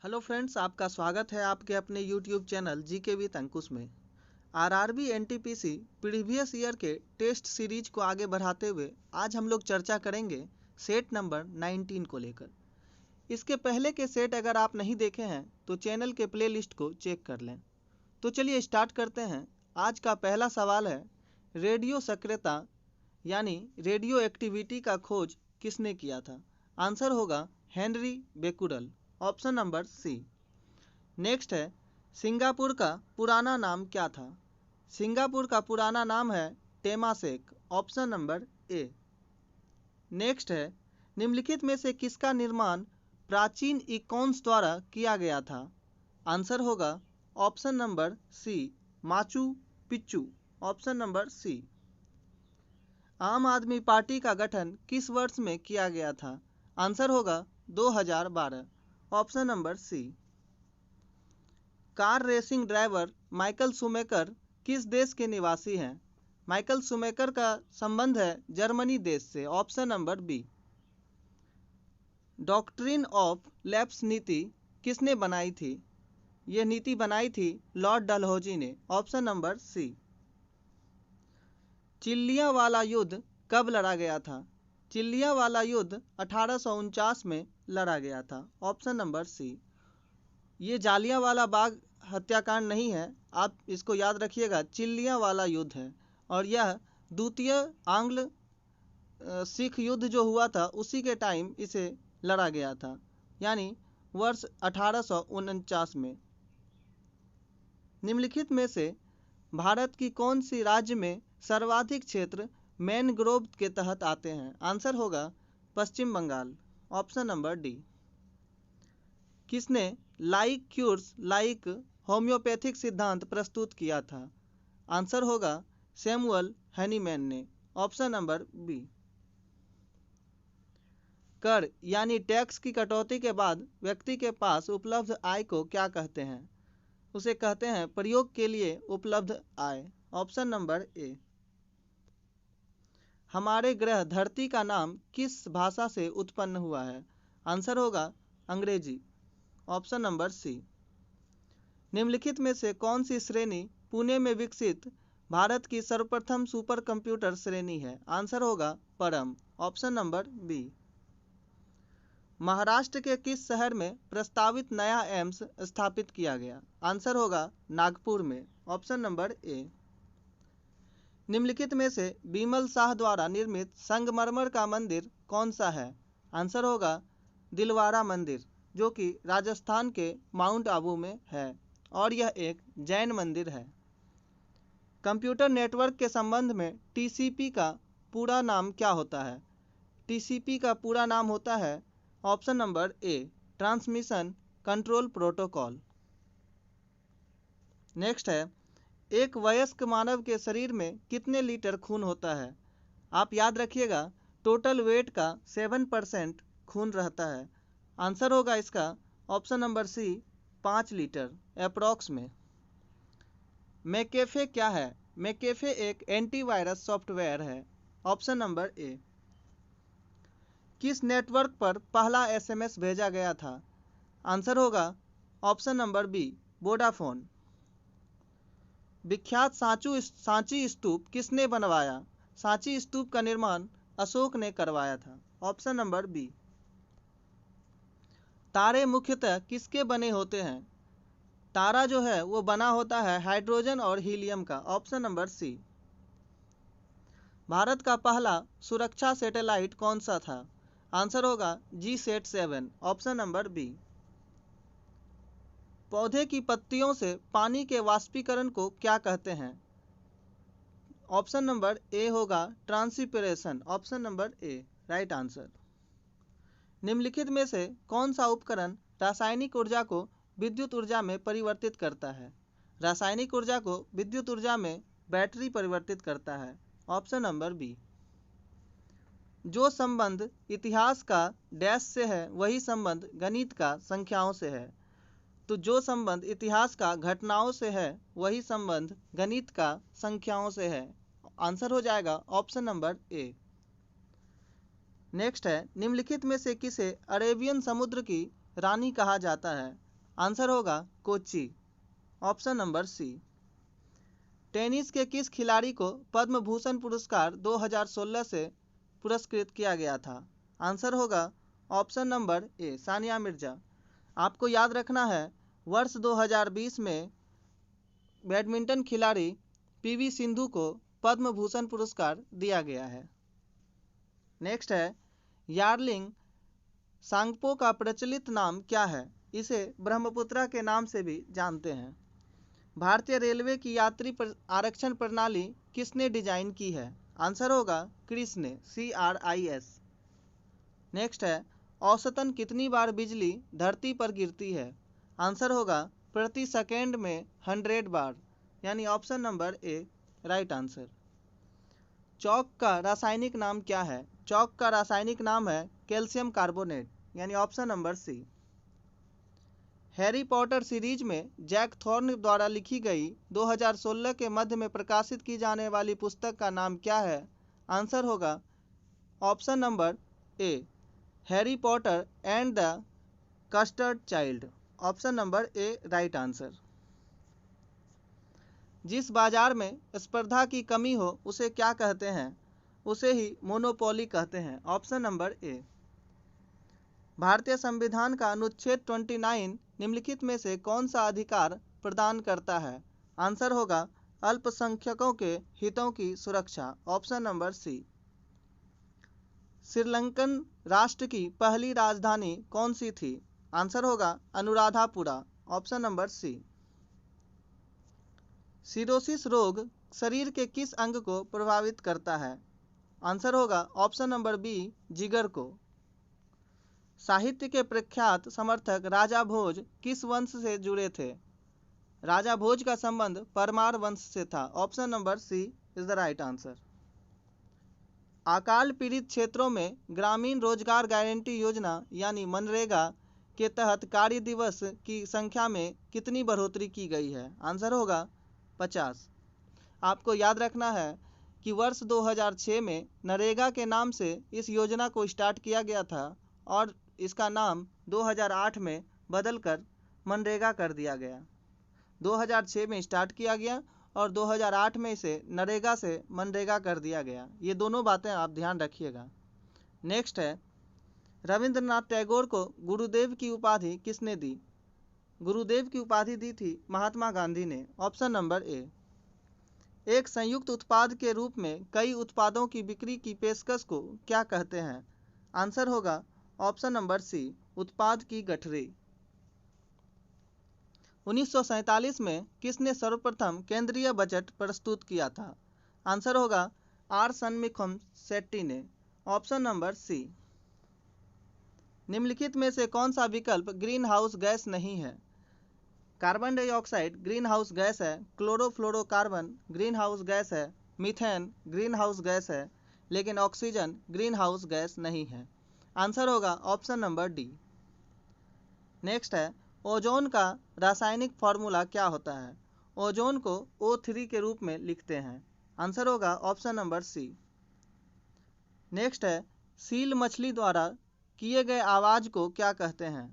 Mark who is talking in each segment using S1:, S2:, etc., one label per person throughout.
S1: Hello friends, आपका स्वागत है आपके अपने यूट्यूब चैनल जीके विद अंकुश में। आरआरबी एनटीपीसी प्रीवियस ईयर के टेस्ट सीरीज को आगे बढ़ाते हुए आज हम लोग चर्चा करेंगे सेट नंबर 19 को लेकर। इसके पहले के सेट अगर आप नहीं देखे हैं तो चैनल के प्लेलिस्ट को चेक कर लें। तो चलिए स्टार्ट करते हैं। आज का पहला सवाल है, रेडियो सक्रियता यानी रेडियो एक्टिविटी का खोज किसने किया था? आंसर होगा Henri Becquerel, option number C. Next है, सिंगापुर का पुराना नाम क्या था? सिंगापुर का पुराना नाम है टेमासेक, ऑप्शन नंबर ए। नेक्स्ट है, निम्नलिखित में से किसका निर्माण प्राचीन इकॉन्स द्वारा किया गया था? आंसर होगा option number C, Machu Picchu, option number C. Aam Aadmi party का गठन किस वर्ष में किया गया था? आंसर होगा 2012, option number C. Car racing driver Michael Schumacher किस देश के निवासी हैं? माइकल शूमेकर का संबंध है जर्मनी देश से, option number B. Doctrine of lapse नीति किसने बनाई थी? यह नीति बनाई थी लॉर्ड डलहौजी ने, ऑप्शन नंबर सी। चिल्लियावाला युद्ध कब लड़ा गया था? चिल्लियावाला युद्ध 1849 में लड़ा गया था, ऑप्शन नंबर सी। ये जालियांवाला बाग हत्याकांड नहीं है, आप इसको याद रखिएगा, चिल्लियावाला युद्ध है। और यह द्वितीय आंग्ल सिख युद्ध जो हुआ था उसी के टाइम इसे लड़ा गया था, यानी वर्ष 1849 में। निम्नलिखित में से भारत की कौन सी राज्य में सर्वाधिक क्षेत्र मैनग्रोव के तहत आते हैं? आंसर होगा पश्चिम बंगाल, ऑप्शन नंबर डी। किसने लाइक क्यूर्स लाइक होम्योपैथिक सिद्धांत प्रस्तुत किया था? आंसर होगा सैमुअल हैनीमैन ने, ऑप्शन नंबर बी। कर यानी टैक्स की कटौती के बाद व्यक्ति के पास उपलब्ध आय को क्या कहते हैं? उसे कहते हैं प्रयोग के लिए उपलब्ध आय, ऑप्शन नंबर ए। हमारे ग्रह धरती का नाम किस भाषा से उत्पन्न हुआ है? आंसर होगा अंग्रेजी, ऑप्शन नंबर सी। निम्नलिखित में से कौन सी श्रेणी पुणे में विकसित भारत की सर्वप्रथम सुपर कंप्यूटर श्रेणी है? आंसर होगा परम, ऑप्शन नंबर बी। महाराष्ट्र के किस शहर में प्रस्तावित नया एम्स स्थापित किया गया? आंसर होगा नागपुर में, ऑप्शन नंबर ए। निम्नलिखित में से बीमल शाह द्वारा निर्मित संगमरमर का मंदिर कौन सा है? आंसर होगा दिलवारा मंदिर, जो कि राजस्थान के माउंट आबू में है और यह एक जैन मंदिर है। कंप्यूटर नेटवर्क के संबंध में टीसीपी का पूरा नाम क्या होता है? टीसीपी का पूरा नाम होता है, ऑप्शन नंबर ए, ट्रांसमिशन कंट्रोल प्रोटोकॉल। नेक्स्ट है, एक वयस्क मानव के शरीर में कितने लीटर खून होता है? आप याद रखिएगा, टोटल वेट का 7% खून रहता है। आंसर होगा इसका option number C, 5 litre approx में। मैकेफे क्या है? मैकेफे एक एंटीवायरस सॉफ्टवेयर है, ऑप्शन नंबर ए। किस नेटवर्क पर पहला एसएमएस भेजा गया था? आंसर होगा ऑप्शन नंबर बी, वोडाफोन। विख्यात सांची स्तूप किसने बनवाया? सांची स्तूप का निर्माण अशोक ने करवाया था, ऑप्शन नंबर बी। तारे मुख्यतः किसके बने होते हैं? तारा जो है वो बना होता है हाइड्रोजन और हीलियम का, ऑप्शन नंबर सी। भारत का पहला सुरक्षा सैटेलाइट कौन सा था? आंसर होगा GSAT-7, ऑप्शन नंबर बी। पौधे की पत्तियों से पानी के वाष्पीकरण को क्या कहते हैं? ऑप्शन नंबर ए होगा transpiration, option number A, right answer. निम्नलिखित में से कौन सा उपकरण रासायनिक ऊर्जा को विद्युत ऊर्जा में परिवर्तित करता है? रासायनिक ऊर्जा को विद्युत ऊर्जा में बैटरी परिवर्तित करता है, ऑप्शन नंबर बी। जो संबंध इतिहास का डैश से है वही संबंध गणित का संख्याओं से है। तो जो संबंध इतिहास का घटनाओं से है वही संबंध गणित का संख्याओं से है। आंसर हो जाएगा ऑप्शन नंबर ए। नेक्स्ट है, निम्नलिखित में से किसे अरेबियन समुद्र की रानी कहा जाता है? आंसर होगा Kochi, option number C. Tennis के किस खिलाड़ी को पद्म भूषण पुरस्कार 2016 से पुरस्कृत किया गया था? आंसर होगा ऑप्शन नंबर ए सानिया मिर्जा। आपको याद रखना है वर्ष 2020 में बैडमिंटन खिलाड़ी पीवी सिंधु को पद्म भूषण पुरस्कार दिया गया है। नेक्स्ट है यार्लिंग सांगपो का प्रचलित नाम क्या है? इसे ब्रह्मपुत्रा के नाम से भी जानते हैं। भारतीय रेलवे की यात्री आरक्षण प्रणाली किसने डिजाइन की है? आंसर होगा क्रिस ने, CRIS। नेक्स्ट है औसतन कितनी बार बिजली धरती पर गिरती है? आंसर होगा प्रति सेकेंड में 100 बार, यानी option number A right answer. चौक का रासायनिक नाम क्या है? चौक का रासायनिक नाम है कैल्शियम कार्बोनेट, यानी option number C. Harry Potter series में जैक थॉर्न द्वारा लिखी गई 2016 के मध्य में प्रकाशित की जाने वाली पुस्तक का नाम क्या है? आंसर होगा option number A Harry Potter and the custard child, option number A right answer. जिस बाजार में स्पर्धा की कमी हो उसे क्या कहते हैं? उसे ही मोनोपोली कहते हैं, ऑप्शन नंबर ए। भारतीय संविधान का अनुच्छेद 29 निम्नलिखित में से कौन सा अधिकार प्रदान करता है? आंसर होगा अल्पसंख्यकों के हितों की सुरक्षा, ऑप्शन नंबर सी। श्रीलंकन राष्ट्र की पहली राजधानी कौन सी थी? आंसर होगा Anuradhapura, option number C. Cirrhosis रोग शरीर के किस अंग को प्रभावित करता है? आंसर होगा ऑप्शन नंबर बी जिगर को। साहित्य के प्रख्यात समर्थक राजा भोज किस वंश से जुड़े थे? राजा भोज का संबंध परमार वंश से था, option number C is the right answer. अकाल पीड़ित क्षेत्रों में ग्रामीण रोजगार गारंटी योजना यानी मनरेगा के तहत कार्य दिवस की संख्या में कितनी बढ़ोतरी की गई है? आंसर होगा 50। आपको याद रखना है कि वर्ष 2006 में नरेगा के नाम से इस योजना को स्टार्ट किया गया था और इसका नाम 2008 में बदलकर मनरेगा कर दिया गया। 2006 में स्टार्ट किया गया और 2008 में इसे नरेगा से मनरेगा कर दिया गया। ये दोनों बातें आप ध्यान रखिएगा। नेक्स्ट है रविंद्रनाथ टैगोर को गुरुदेव की उपाधि किसने दी? गुरुदेव की उपाधि दी थी महात्मा गांधी ने, ऑप्शन नंबर ए। एक संयुक्त उत्पाद के रूप में कई उत्पादों की बिक्री की पेशकश को क्या कहते हैं? आंसर होगा ऑप्शन नंबर सी उत्पाद की गठरी। 1947 में किसने सर्वप्रथम केंद्रीय बजट प्रस्तुत किया था? आंसर होगा आर सन्मुखम शेट्टी ने, ऑप्शन नंबर सी। निम्नलिखित में से कौन सा विकल्प ग्रीन हाउस गैस नहीं है? Carbon dioxide green house gas है, क्लोरोफ्लोरोकार्बन ग्रीन हाउस गैस है, मीथेन ग्रीन हाउस गैस है, लेकिन ऑक्सीजन ग्रीन हाउस गैस नहीं है। आंसर होगा ऑप्शन नंबर डी। नेक्स्ट है ओजोन का रासायनिक फॉर्मूला क्या होता है? ओजोन को O3 के रूप में लिखते हैं। आंसर होगा ऑप्शन नंबर सी। नेक्स्ट है सील मछली द्वारा किए गए आवाज को क्या कहते हैं?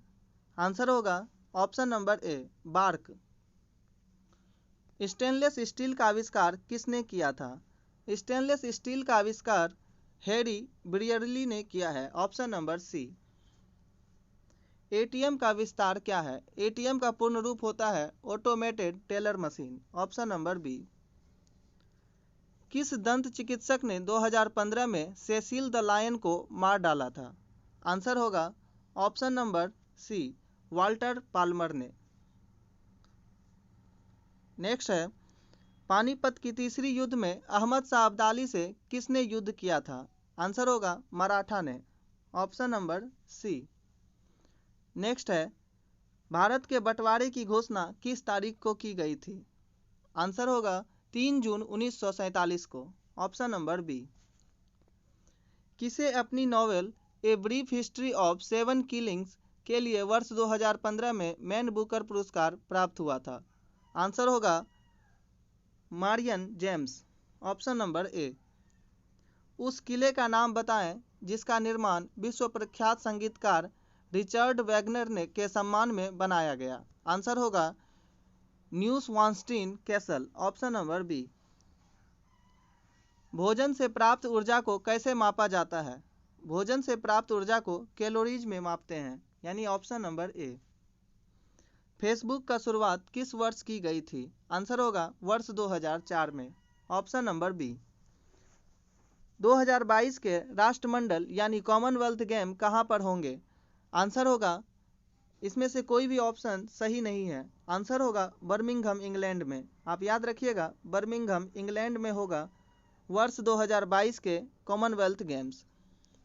S1: आंसर होगा option number A bark. Stainless steel का आविष्कार किसने किया था? स्टेनलेस स्टील का आविष्कार हैरी ब्रियरली ने किया है, ऑप्शन नंबर सी। एटीएम का विस्तार क्या है? एटीएम का पूर्ण रूप होता है automated teller machine, option number B. किस दंत चिकित्सक ने 2015 में सेसिल द लायन को मार डाला था? आंसर होगा option number C Walter Palmer ने। नेक्स्ट है पानीपत की तीसरी युद्ध में अहमद शाह अब्दाली से किसने युद्ध किया था? आंसर होगा मराठा ने, ऑप्शन नंबर सी। नेक्स्ट है भारत के बंटवारे की घोषणा किस तारीख को की गई थी? आंसर होगा 3 जून 1947 को, ऑप्शन नंबर बी। किसे अपनी novel a brief history of 7 killings के लिए वर्ष 2015 में मैन बुकर पुरस्कार प्राप्त हुआ था? आंसर होगा मारियन जेम्स, ऑप्शन नंबर ए। उस किले का नाम बताएं जिसका निर्माण विश्व प्रख्यात संगीतकार रिचर्ड वैगनर ने के सम्मान में बनाया गया? आंसर होगा न्यूस्वानस्टीन कैसल, ऑप्शन नंबर बी। भोजन से प्राप्त ऊर्जा को कैसे मापा जाता है? भोजन से प्राप्त ऊर्जा को कैलोरीज में मापते हैं, यानी ऑप्शन नंबर ए। फेसबुक का शुरुआत किस वर्ष की गई थी? आंसर होगा वर्ष 2004 में, ऑप्शन नंबर बी। 2022 के राष्ट्रमंडल यानी कॉमनवेल्थ गेम कहाँ पर होंगे? आंसर होगा, इसमें से कोई भी ऑप्शन सही नहीं है। आंसर होगा बर्मिंघम इंग्लैंड में। आप याद रखिएगा, बर्मिंघम इंग्लैंड में होगा वर्ष 2022 के कॉमनवेल्थ गेम्स।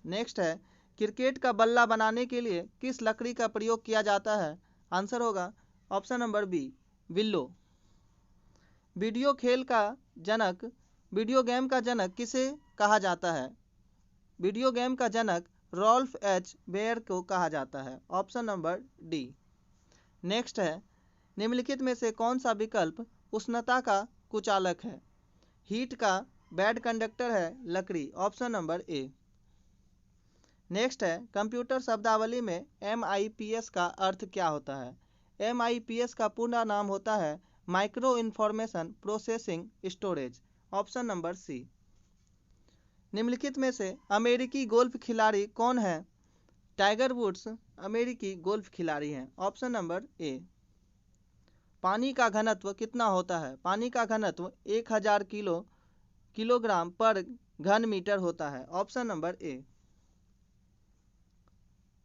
S1: नेक्स्ट है, क्रिकेट का बल्ला बनाने के लिए किस लकड़ी का प्रयोग किया जाता है? आंसर होगा option number B, willow. Video game का जनक किसे कहा जाता है? वीडियो गेम का जनक रॉल्फ एच बेयर को कहा जाता है, ऑप्शन नंबर डी। नेक्स्ट है, निम्नलिखित में से कौन सा विकल्प उष्णता का कुचालक है? हीट का बैड कंडक्टर है लकड़ी, ऑप्शन नंबर ए। नेक्स्ट है, कंप्यूटर शब्दावली में MIPS का अर्थ क्या होता है? MIPS का पूर्ण नाम होता है micro information processing storage, option number C. निम्नलिखित में से अमेरिकी गोल्फ खिलाड़ी कौन है? टाइगर वुड्स अमेरिकी गोल्फ खिलाड़ी हैं, ऑप्शन नंबर ए। पानी का घनत्व कितना होता है? पानी का घनत्व 1000 किलोग्राम पर घन मीटर होता है, ऑप्शन नंबर ए।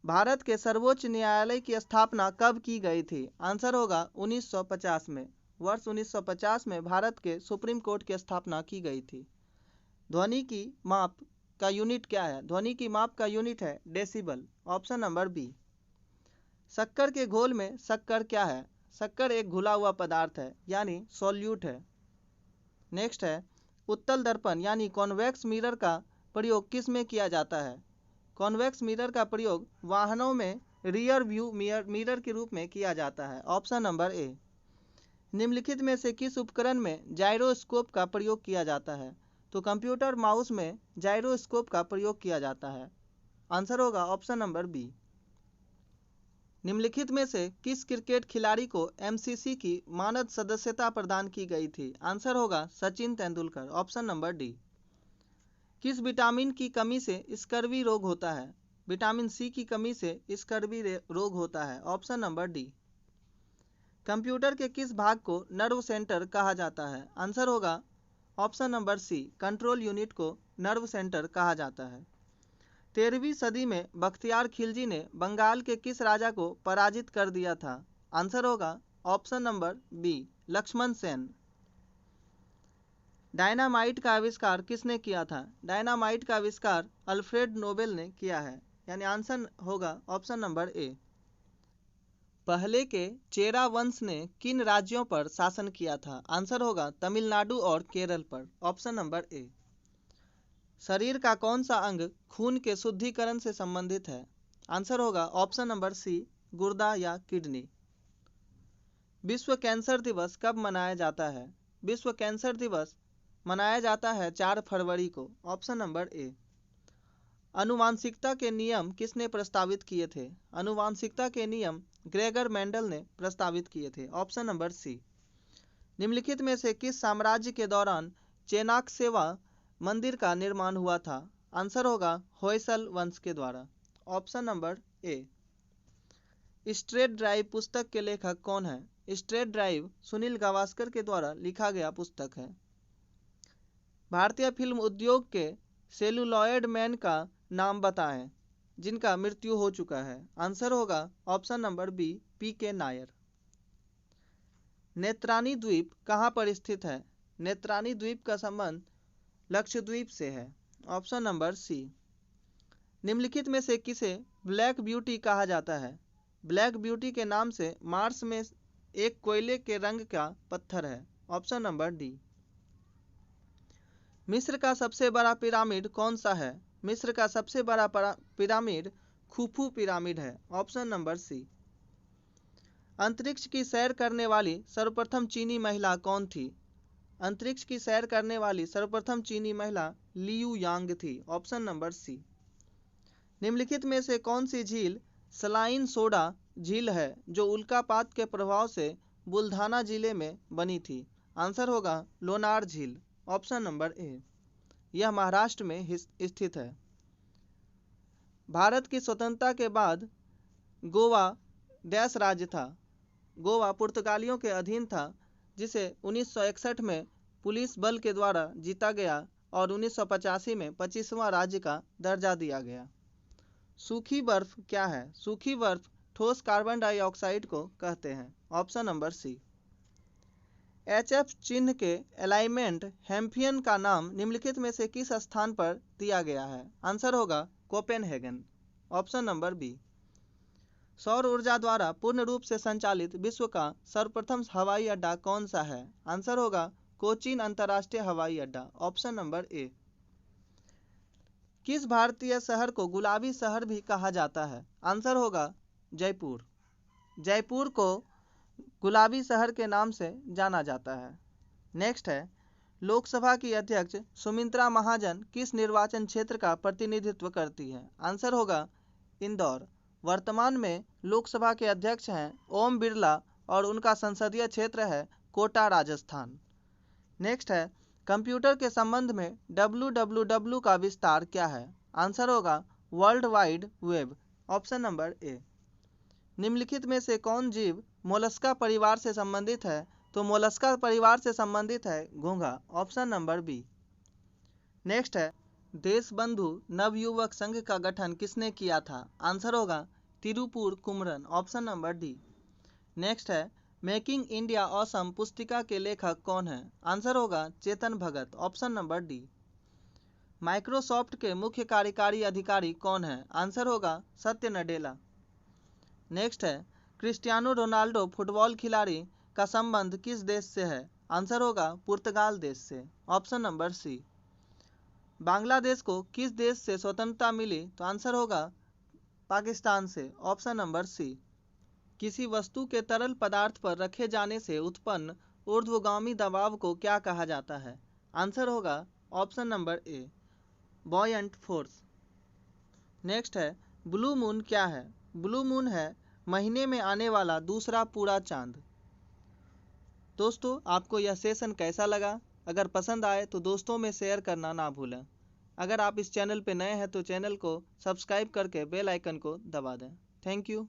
S1: भारत के सर्वोच्च न्यायालय की स्थापना कब की गई थी? आंसर होगा 1950 में। वर्ष 1950 में भारत के सुप्रीम कोर्ट की स्थापना की गई थी। ध्वनि की माप का यूनिट क्या है? ध्वनि की माप का यूनिट है डेसिबल, ऑप्शन नंबर बी। शक्कर के घोल में शक्कर क्या है? शक्कर एक घुला हुआ पदार्थ है, यानी सॉल्यूट है। नेक्स्ट है, उत्तल दर्पण यानी कॉन्वेक्स मिरर का प्रयोग किस में किया जाता है? कॉन्वेक्स मिरर का प्रयोग वाहनों में रियर व्यू मिरर के रूप में किया जाता है, ऑप्शन नंबर ए। निम्नलिखित में से किस उपकरण में जाइरोस्कोप का प्रयोग किया जाता है? तो कंप्यूटर माउस में जाइरोस्कोप का प्रयोग किया जाता है, आंसर होगा ऑप्शन नंबर बी। निम्नलिखित में से किस क्रिकेट खिलाड़ी को MCC की मानद सदस्यता प्रदान की गई थी? आंसर होगा Sachin Tendulkar, option number D. किस विटामिन की कमी से स्कर्वी रोग होता है? विटामिन सी की कमी से स्कर्वी रोग होता है, ऑप्शन नंबर डी। कंप्यूटर के किस भाग को नर्व सेंटर कहा जाता है? आंसर होगा option number C, control unit को नर्व सेंटर कहा जाता है। 13वीं सदी में बख्तियार खिलजी ने बंगाल के किस राजा को पराजित कर दिया था? आंसर होगा option number B, Lakshman Sen. Dynamite का आविष्कार किसने किया था? डायनामाइट का आविष्कार अल्फ्रेड नोबेल ने किया है, यानी आंसर होगा ऑप्शन नंबर ए। पहले के चेरा वंश ने किन राज्यों पर शासन किया था? आंसर होगा तमिलनाडु और केरल पर, ऑप्शन नंबर ए। शरीर का कौन सा अंग खून के शुद्धिकरण से संबंधित है? आंसर होगा ऑप्शन नंबर सी, गुर्दा या किडनी। विश्व कैंसर दिवस कब मनाया जाता है? विश्व कैंसर दिवस मनाया जाता है 4 फरवरी को, ऑप्शन नंबर ए। आनुवांशिकता के नियम किसने प्रस्तावित किए थे? आनुवांशिकता के नियम ग्रेगर मेंडल ने प्रस्तावित किए थे, ऑप्शन नंबर सी। निम्नलिखित में से किस साम्राज्य के दौरान चेनाक्सेवा मंदिर का निर्माण हुआ था? आंसर होगा होयसल वंश के द्वारा, ऑप्शन नंबर ए। स्ट्रेट ड्राइव पुस्तक के लेखक कौन है? स्ट्रेट ड्राइव सुनील गावस्कर के द्वारा लिखा गया पुस्तक है। भारतीय फिल्म उद्योग के सेलुलॉयड मैन का नाम बताएं जिनका मृत्यु हो चुका है। आंसर होगा option number B, PK Nair. Netrani द्वीप कहाँ पर स्थित है? नेत्रानी द्वीप का संबंध लक्षद्वीप से है, ऑप्शन नंबर सी। निम्नलिखित में से किसे ब्लैक ब्यूटी कहा जाता है? ब्लैक ब्यूटी के नाम से मार्स में एक कोयले के रंग का पत्थर है, ऑप्शन नंबर डी। मिस्र का सबसे बड़ा पिरामिड कौन सा है? मिस्र का सबसे बड़ा पिरामिड खुफू पिरामिड है, ऑप्शन नंबर सी। अंतरिक्ष की सैर करने वाली सर्वप्रथम चीनी महिला कौन थी? अंतरिक्ष की सैर करने वाली सर्वप्रथम चीनी महिला लियू यांग थी, ऑप्शन नंबर सी। निम्नलिखित में से कौन सी झील सलाइन सोडा झील है जो उल्कापात के प्रभाव से बुल्धाना जिले में बनी थी? आंसर होगा लोनार झील, ऑप्शन नंबर ए। यह महाराष्ट्र में स्थित है। भारत की स्वतंत्रता के बाद गोवा डैश राज्य था? गोवा पुर्तगालियों के अधीन था, जिसे 1961 में पुलिस बल के द्वारा जीता गया और 1985 में 25वां राज्य का दर्जा दिया गया। सूखी बर्फ क्या है? सूखी बर्फ ठोस कार्बन डाइऑक्साइड को कहते हैं, ऑप्शन नंबर सी। HF चिन्ह के अलाइनमेंट हैम्फियन का नाम निम्नलिखित में से किस स्थान पर दिया गया है? आंसर होगा कोपेनहेगन, ऑप्शन नंबर बी। सौर ऊर्जा द्वारा पूर्ण रूप से संचालित विश्व का सर्वप्रथम हवाई अड्डा कौन सा है? आंसर होगा कोचीन अंतर्राष्ट्रीय हवाई अड्डा, ऑप्शन नंबर ए। किस भारतीय शहर को गुलाबी शहर भी कहा जाता है? आंसर होगा जयपुर। जयपुर को गुलाबी शहर के नाम से जाना जाता है। नेक्स्ट है, लोकसभा की अध्यक्ष सुमित्रा महाजन किस निर्वाचन क्षेत्र का प्रतिनिधित्व करती है? आंसर होगा इंदौर। वर्तमान में लोकसभा के अध्यक्ष हैं ओम बिरला और उनका संसदीय क्षेत्र है कोटा, राजस्थान। नेक्स्ट है, कंप्यूटर के संबंध में www का विस्तार क्या है? आंसर होगा world wide web, option number ए। निम्नलिखित में से कौन जीव मोलस्का परिवार से संबंधित है? तो मोलस्का परिवार से संबंधित है घोंघा, ऑप्शन नंबर बी। नेक्स्ट है, देशबंधु नवयुवक संघ का गठन किसने किया था? आंसर होगा Tiruppur Kumaran, option number D. Next है, मेकिंग इंडिया ऑसम पुस्तिका के लेखक कौन है? आंसर होगा Chetan Bhagat, option number D. Microsoft के मुख्य कार्यकारी अधिकारी कौन है? आंसर होगा सत्य नडेला। नेक्स्ट है, क्रिस्टियानो रोनाल्डो फुटबॉल खिलाड़ी का संबंध किस देश से है? आंसर होगा पुर्तगाल देश से, ऑप्शन नंबर सी। बांग्लादेश को किस देश से स्वतंत्रता मिली? तो आंसर होगा पाकिस्तान से, ऑप्शन नंबर सी। किसी वस्तु के तरल पदार्थ पर रखे जाने से उत्पन्न ऊर्ध्वगामी दबाव को क्या कहा जाता है? आंसर होगा ऑप्शन नंबर ए, बॉयंट फोर्स। नेक्स्ट है, ब्लू मून क्या है? ब्लू मून है महीने में आने वाला दूसरा पूरा चांद। दोस्तों, आपको यह सेशन कैसा लगा? अगर पसंद आए तो दोस्तों में शेयर करना ना भूलें। अगर आप इस चैनल पर नए हैं तो चैनल को सब्सक्राइब करके बेल आइकन को दबा दें। Thank you.